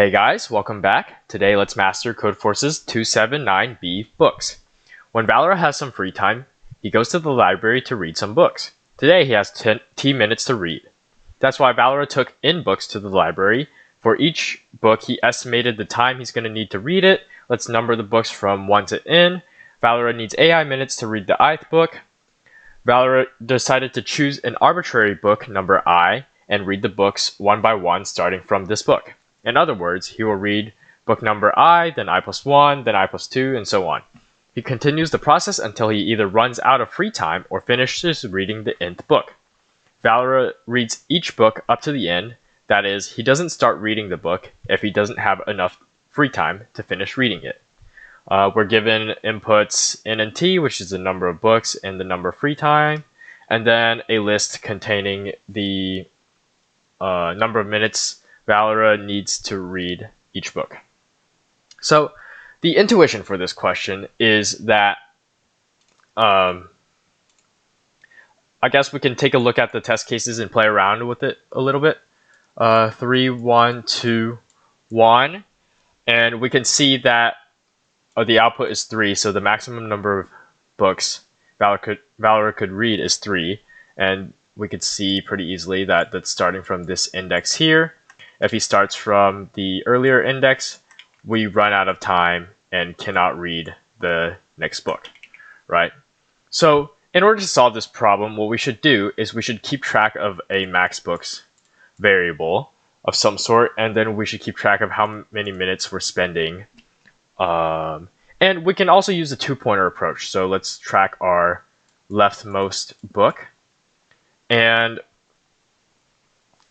Hey guys, welcome back. Today let's master Codeforces 279B-Books. When Valera has some free time, he goes to the library to read some books. Today he has 10 minutes to read. That's why Valera took in books to the library. For each book, he estimated the time he's going to need to read it. Let's number the books from 1 to n. Valera needs AI minutes to read the ith book. Valera decided to choose an arbitrary book, number I, and read the books one by one starting from this book. In other words, he will read book number I, then I plus 1, then I plus 2, and so on. He continues the process until he either runs out of free time or finishes reading the nth book. Valera reads each book up to the end. That is, he doesn't start reading the book if he doesn't have enough free time to finish reading it. We're given inputs n and t, which is the number of books and the number of free time, and then a list containing the number of minutes Valera needs to read each book. So the intuition for this question is that I guess we can take a look at the test cases and play around with it a little bit. 3, 1, 2, 1, and we can see that the output is 3, so the maximum number of books Valera could read is 3, and we could see pretty easily that that's starting from this index here. If he starts from the earlier index, we run out of time and cannot read the next book, right? So in order to solve this problem, what we should do is we should keep track of a max books variable of some sort, and then we should keep track of how many minutes we're spending. And we can also use the two-pointer approach. So let's track our leftmost book. And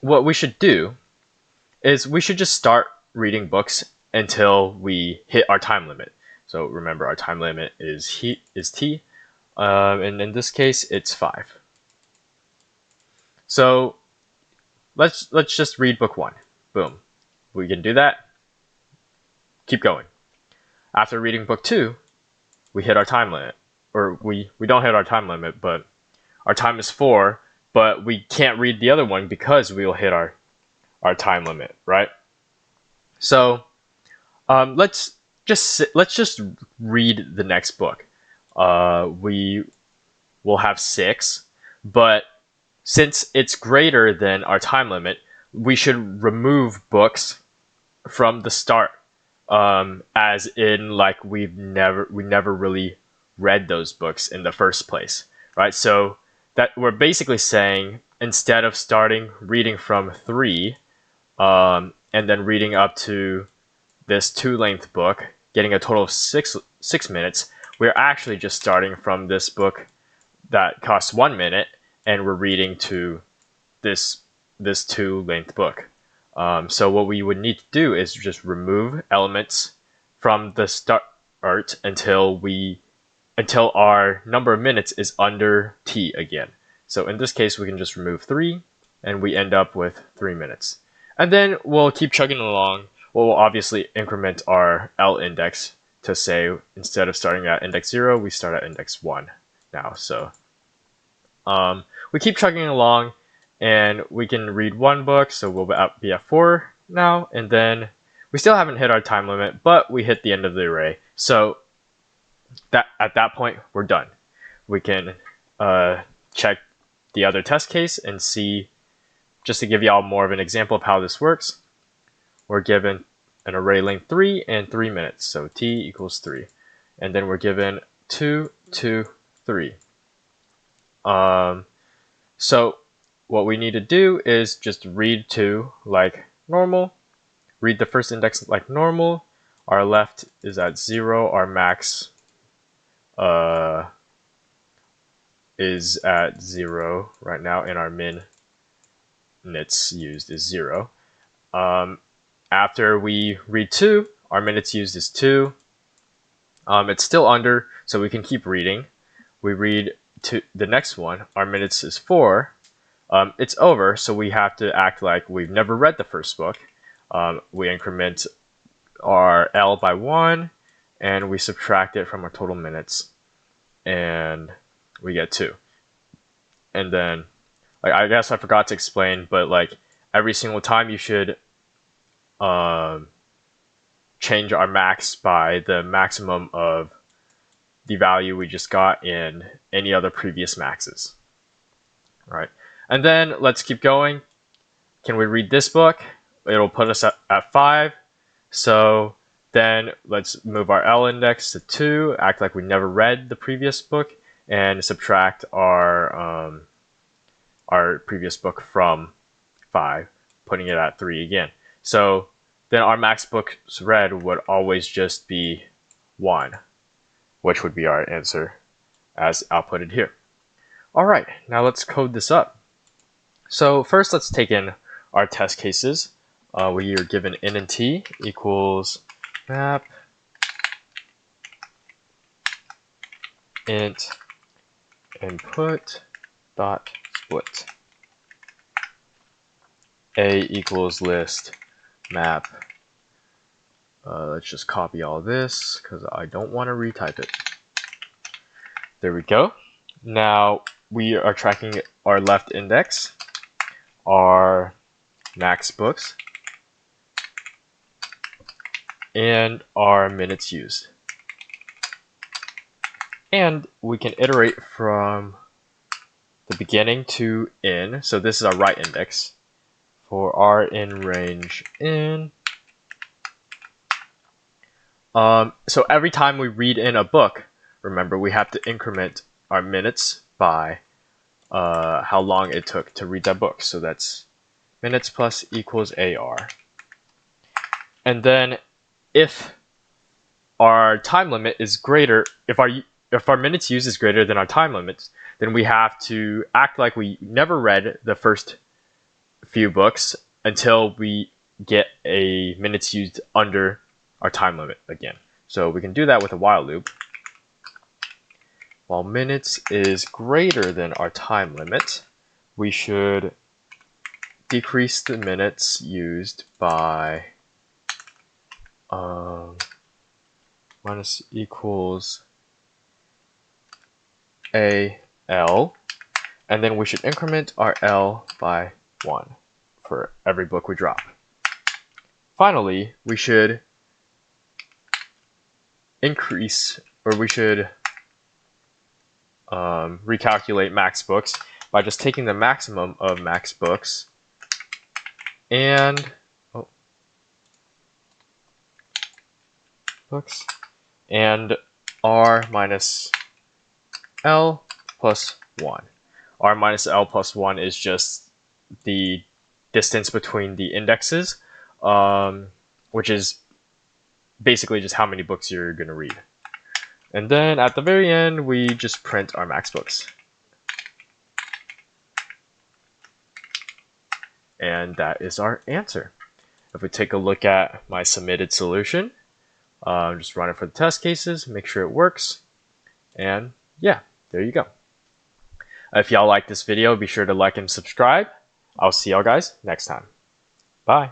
what we should do is we should just start reading books until we hit our time limit. So remember, our time limit is t, and in this case, it's 5. So let's just read book 1. Boom. We can do that. Keep going. After reading book 2, we hit our time limit. Or we don't hit our time limit, but our time is 4, but we can't read the other one because we will hit our time limit, right? So let's just read the next book. We will have 6, but since it's greater than our time limit, we should remove books from the start. As in, like, we never really read those books in the first place, right? So that we're basically saying, instead of starting reading from 3, and then reading up to this 2-length book, getting a total of 6 minutes, we're actually just starting from this book that costs 1 minute, and we're reading to this 2-length book. So what we would need to do is just remove elements from the start until our number of minutes is under t again. So in this case, we can just remove 3, and we end up with 3 minutes. And then we'll keep chugging along. We'll obviously increment our L index to say, instead of starting at index 0, we start at index 1 now. So we keep chugging along, and we can read 1 book, so we'll be at 4 now, and then we still haven't hit our time limit, but we hit the end of the array. So that at that point, we're done. We can check the other test case and see, just to give y'all more of an example of how this works. We're given an array length 3 and 3 minutes, so t equals 3. And then we're given 2, 2, 3. So what we need to do is just read 2 like normal, read the first index like normal. Our left is at 0, our max is at 0 right now, and our min minutes used is 0. After we read 2, our minutes used is 2. It's still under, so we can keep reading. We read to the next one, our minutes is 4. It's over, so we have to act like we've never read the first book. We increment our L by 1, and we subtract it from our total minutes, and we get 2. And then, I guess I forgot to explain, but like every single time you should change our max by the maximum of the value we just got in any other previous maxes. All right, and then let's keep going. Can we read this book? It'll put us at 5. So then let's move our L index to 2, act like we never read the previous book, and subtract our previous book from 5, putting it at 3 again. So then our max books read would always just be 1, which would be our answer as outputted here. All right, now let's code this up. So first let's take in our test cases. We are given n and t equals map int input dot split. A equals list map. Let's just copy all this because I don't want to retype it. There we go. Now we are tracking our left index, our max books, and our minutes used. And we can iterate from the beginning to n. So this is our right index. For our in range in. So every time we read in a book, remember we have to increment our minutes by how long it took to read that book. So that's minutes plus equals AR. And then if our time limit is greater, if our minutes used is greater than our time limits, then we have to act like we never read the first few books until we get a minutes used under our time limit again. So we can do that with a while loop. While minutes is greater than our time limit, we should decrease the minutes used by minus equals AL, and then we should increment our L by 1 for every book we drop. Finally, we should increase, or we should recalculate max books by just taking the maximum of max books and books and R minus L plus 1. R minus L plus 1 is just the distance between the indexes, which is basically just how many books you're going to read. And then at the very end, we just print our max books. And that is our answer. If we take a look at my submitted solution, just run it for the test cases, make sure it works, and yeah, there you go. If y'all like this video, be sure to like and subscribe. I'll see y'all guys next time. Bye.